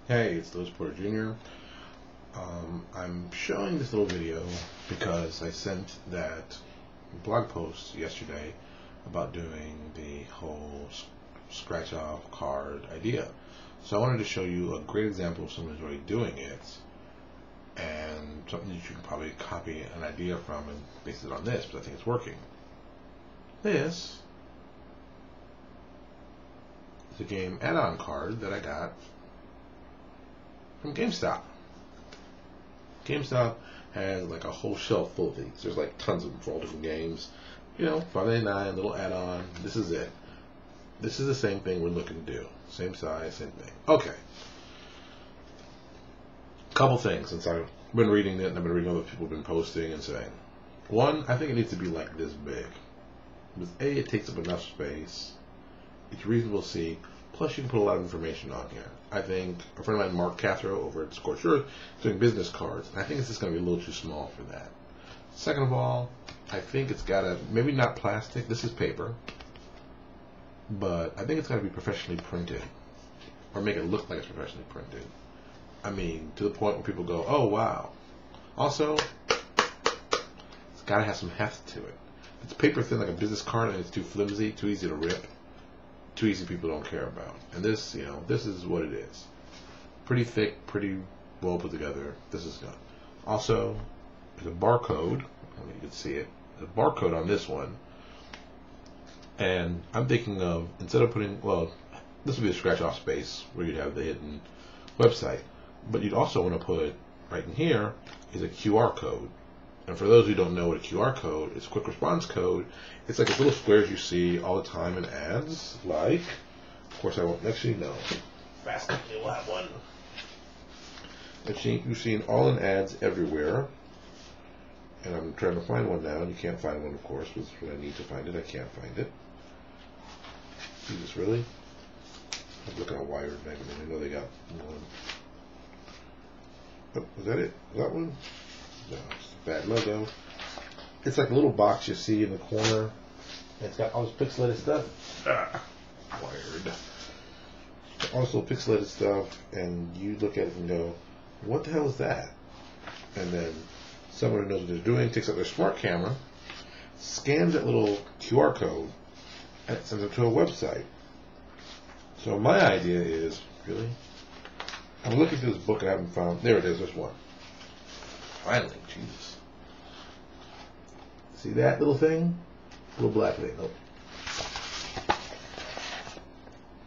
Hey, it's Louis Porter Jr. I'm showing this little video because I sent that blog post yesterday about doing the whole scratch off card idea. So I wanted to show you a great example of someone who's already doing it and something that you can probably copy an idea from and base it on this, but I think it's working. This is a game add-on card that I got from GameStop. GameStop has like a whole shelf full of these. There's like tons of them for all different games. You know, $5.99, little add-on. This is it. This is the same thing we're looking to do. Same size, same thing. Okay. Couple things since I've been reading it and I've been reading other people have been posting and saying. One, I think it needs to be like this big. Because A, it takes up enough space. It's reasonable to see. Plus, you can put a lot of information on here. I think a friend of mine, Mark Cathro, over at Scorched Earth, is doing business cards, and I think it's just going to be a little too small for that. Second of all, I think it's got to, maybe not plastic, this is paper, but I think it's got to be professionally printed, or make it look like it's professionally printed. I mean, to the point where people go, oh, wow. Also, it's got to have some heft to it. If it's paper thin like a business card and it's too flimsy, too easy to rip, too easy people don't care about. And this, you know, this is what it is. Pretty thick, pretty well put together. This is good. Also, there's a barcode. I mean, you can see it. There's a barcode on this one. And I'm thinking of, instead of putting, well, this would be a scratch off space where you'd have the hidden website. But you'd also want to put, right in here, is a QR code. And for those who don't know what a QR code is, quick response code, it's like the little squares you see all the time in ads, like, of course I won't actually know. Fast Company will have one. You've seen all in ads everywhere. And I'm trying to find one now, and you can't find one, of course, because when I need to find it, I can't find it. Jesus, really? I'm looking at Wired magazine. I know they got one. Oh, is that it? Is that one? No, it's a bad logo. It's like a little box you see in the corner. It's got all this pixelated stuff. Wired. All this little pixelated stuff, and you look at it and go, what the hell is that? And then someone who knows what they're doing takes out their smart camera, scans that little QR code, and sends it to a website. So my idea is, really? I'm looking through this book I haven't found. There it is, there's one. Finally, Jesus. See that little thing? Little black thing. Oh.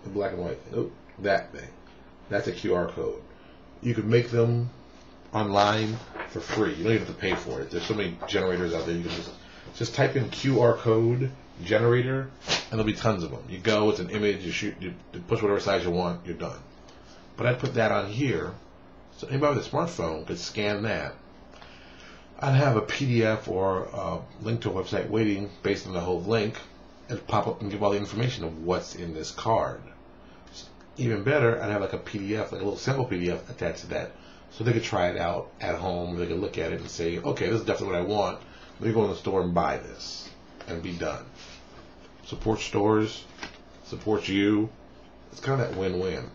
The black and white thing. Oh, that thing. That's a QR code. You can make them online for free. You don't even have to pay for it. There's so many generators out there. You can just type in QR code generator, and there'll be tons of them. You go, it's an image, you shoot, you push whatever size you want, you're done. But I'd put that on here, so anybody with a smartphone could scan that. I'd have a PDF or a link to a website waiting based on the whole link, and pop up and give all the information of what's in this card. Even better, I'd have like a PDF, like a little sample PDF attached to that, so they could try it out at home. They could look at it and say, okay, this is definitely what I want. Let me go in the store and buy this, and be done. Support stores, supports you. It's kind of that win-win.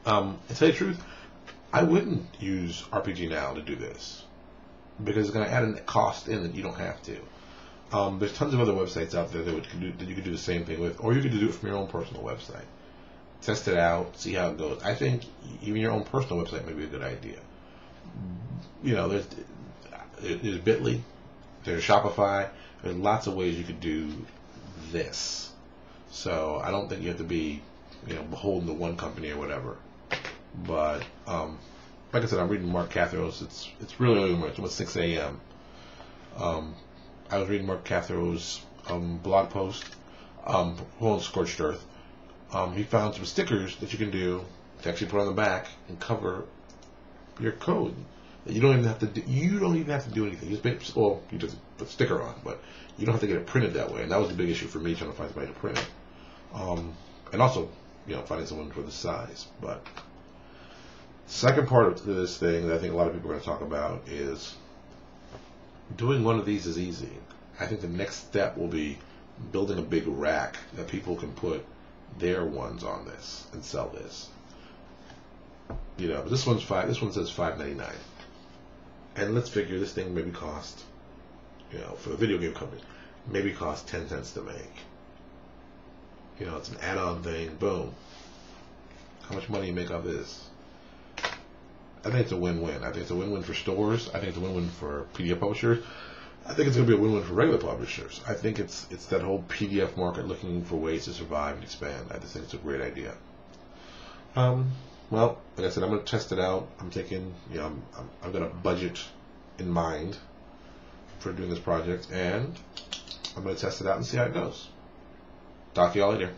To tell you the truth, I wouldn't use RPG Now to do this, because it's going to add a cost in that you don't have to. There's tons of other websites out there that you could do the same thing with, or you could do it from your own personal website. Test it out, see how it goes. I think even your own personal website may be a good idea. You know, there's Bitly, there's Shopify, there's lots of ways you could do this. So I don't think you have to be, you know, beholden to one company or whatever. But like I said, I'm reading Mark Cathro's. It's really early in the morning. It's almost 6 a.m. I was reading Mark Cathro's blog post on Scorched Earth. He found some stickers that you can do to actually put on the back and cover your code. You don't even have to do. You don't even have to do anything. You just put a sticker on, but you don't have to get it printed that way. And that was the big issue for me, trying to find somebody to print it. And also, you know, finding someone for the size. But second part of this thing that I think a lot of people are going to talk about is doing one of these is easy. I think the next step will be building a big rack that people can put their ones on this and sell this. You know, this one's five. This one says $5.99, and let's figure this thing maybe cost, you know, for the video game company, maybe cost 10 cents to make. You know, it's an add-on thing. Boom. How much money you make off this? I think it's a win-win. I think it's a win-win for stores. I think it's a win-win for PDF publishers. I think it's going to be a win-win for regular publishers. I think it's that whole PDF market looking for ways to survive and expand. I just think it's a great idea. Well, like I said, I'm going to test it out. I'm taking, you know, I've got a budget in mind for doing this project, and I'm going to test it out and see how it goes. Talk to y'all later.